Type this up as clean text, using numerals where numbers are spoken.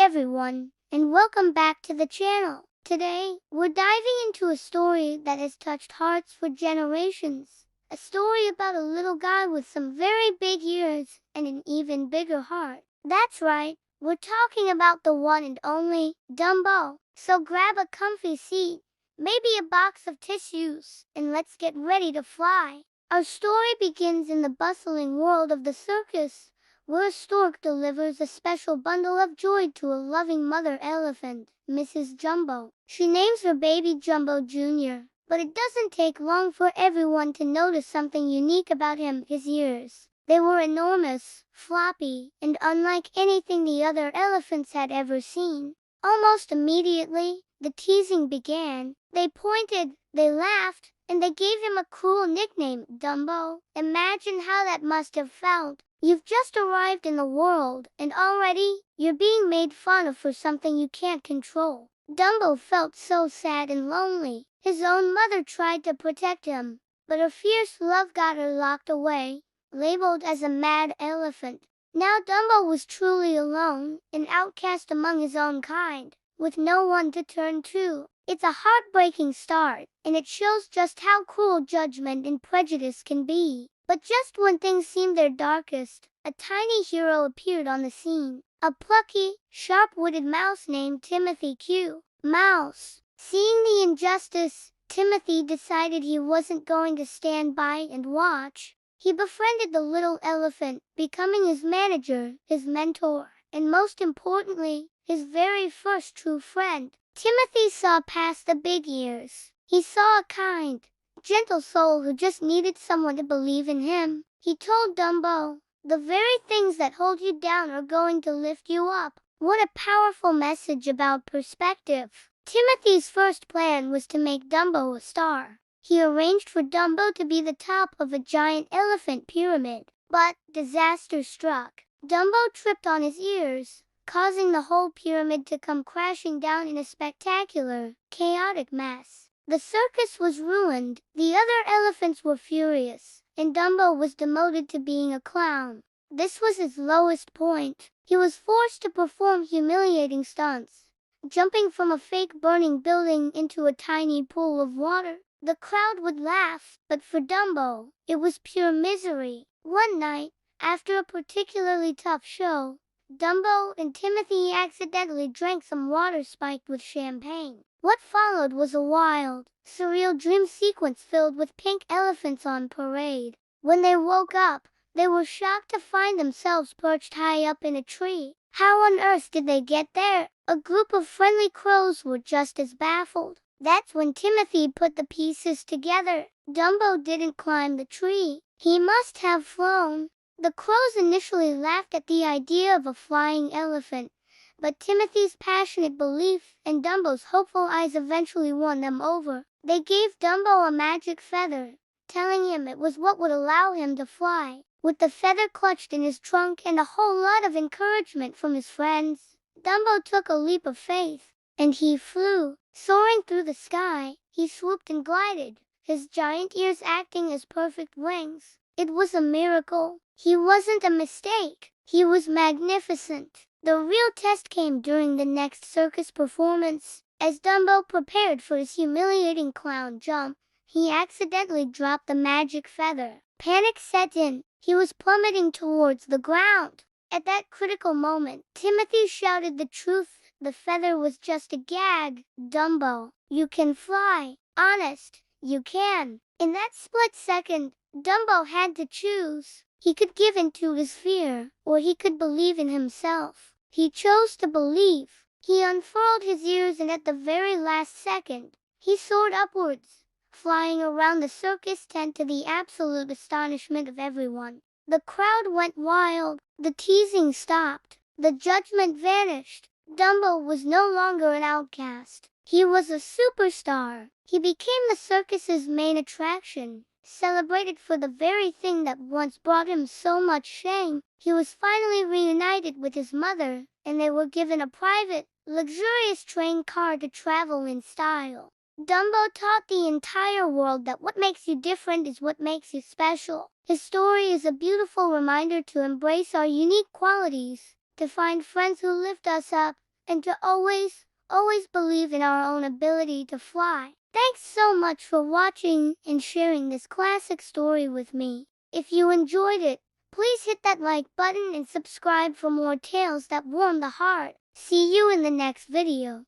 everyone, and welcome back to the channel. Today, we're diving into a story that has touched hearts for generations. A story about a little guy with some very big ears and an even bigger heart. That's right, we're talking about the one and only Dumbo. So grab a comfy seat, maybe a box of tissues, and let's get ready to fly. Our story begins in the bustling world of the circus, where a stork delivers a special bundle of joy to a loving mother elephant, Mrs. Jumbo. She names her baby Jumbo Jr., but it doesn't take long for everyone to notice something unique about him: his ears. They were enormous, floppy, and unlike anything the other elephants had ever seen. Almost immediately, the teasing began. They pointed, they laughed, and they gave him a cruel nickname, Dumbo. Imagine how that must have felt. You've just arrived in the world, and already, you're being made fun of for something you can't control. Dumbo felt so sad and lonely. His own mother tried to protect him, but her fierce love got her locked away, labeled as a mad elephant. Now Dumbo was truly alone, an outcast among his own kind, with no one to turn to. It's a heartbreaking start, and it shows just how cruel judgment and prejudice can be. But just when things seemed their darkest, a tiny hero appeared on the scene. A plucky, sharp-witted mouse named Timothy Q. Mouse. Seeing the injustice, Timothy decided he wasn't going to stand by and watch. He befriended the little elephant, becoming his manager, his mentor, and most importantly, his very first true friend. Timothy saw past the big ears. He saw a kind, gentle soul who just needed someone to believe in him. He told Dumbo, "The very things that hold you down are going to lift you up." What a powerful message about perspective. Timothy's first plan was to make Dumbo a star. He arranged for Dumbo to be the top of a giant elephant pyramid. But disaster struck. Dumbo tripped on his ears, causing the whole pyramid to come crashing down in a spectacular, chaotic mess. The circus was ruined, the other elephants were furious, and Dumbo was demoted to being a clown. This was his lowest point. He was forced to perform humiliating stunts, jumping from a fake burning building into a tiny pool of water. The crowd would laugh, but for Dumbo, it was pure misery. One night, after a particularly tough show, Dumbo and Timothy accidentally drank some water spiked with champagne. What followed was a wild, surreal dream sequence filled with pink elephants on parade. When they woke up, they were shocked to find themselves perched high up in a tree. How on earth did they get there? A group of friendly crows were just as baffled. That's when Timothy put the pieces together. Dumbo didn't climb the tree. He must have flown. The crows initially laughed at the idea of a flying elephant, but Timothy's passionate belief and Dumbo's hopeful eyes eventually won them over. They gave Dumbo a magic feather, telling him it was what would allow him to fly. With the feather clutched in his trunk and a whole lot of encouragement from his friends, Dumbo took a leap of faith, and he flew. Soaring through the sky, he swooped and glided, his giant ears acting as perfect wings. It was a miracle. He wasn't a mistake. He was magnificent. The real test came during the next circus performance. As Dumbo prepared for his humiliating clown jump, he accidentally dropped the magic feather. Panic set in. He was plummeting towards the ground. At that critical moment, Timothy shouted the truth. The feather was just a gag. "Dumbo, you can fly. Honest, you can." In that split second, Dumbo had to choose. He could give in to his fear, or he could believe in himself. He chose to believe. He unfurled his ears, and at the very last second, he soared upwards, flying around the circus tent to the absolute astonishment of everyone. The crowd went wild. The teasing stopped. The judgment vanished. Dumbo was no longer an outcast. He was a superstar. He became the circus's main attraction, celebrated for the very thing that once brought him so much shame. He was finally reunited with his mother, and they were given a private, luxurious train car to travel in style. Dumbo taught the entire world that what makes you different is what makes you special. His story is a beautiful reminder to embrace our unique qualities, to find friends who lift us up, and to always believe in our own ability to fly. Thanks so much for watching and sharing this classic story with me. If you enjoyed it, please hit that like button and subscribe for more tales that warm the heart. See you in the next video.